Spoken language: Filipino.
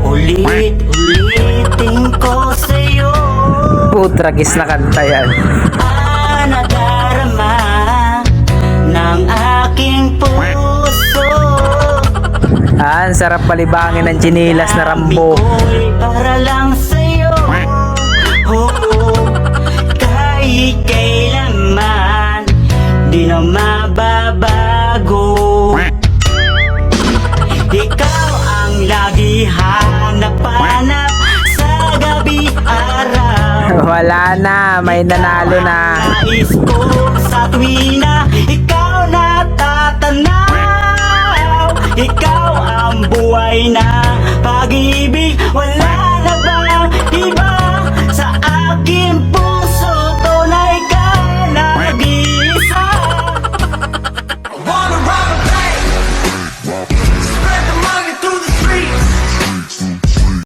Ulit-ulitin ko sa'yo Putragis na kanta yan. nadarama ng aking puso. Ang sarap palibangin ng chinilas na Rambo. Ako'y para lang sa'yo. Kahit kailanman di na mababago. Ikaw ang lagi hanap-hanap sa gabi araw. Wala na, may nanalo na. Nais ko sa tuwina ikaw natatanaw. Ikaw ang buhay na pag-ibig. Wala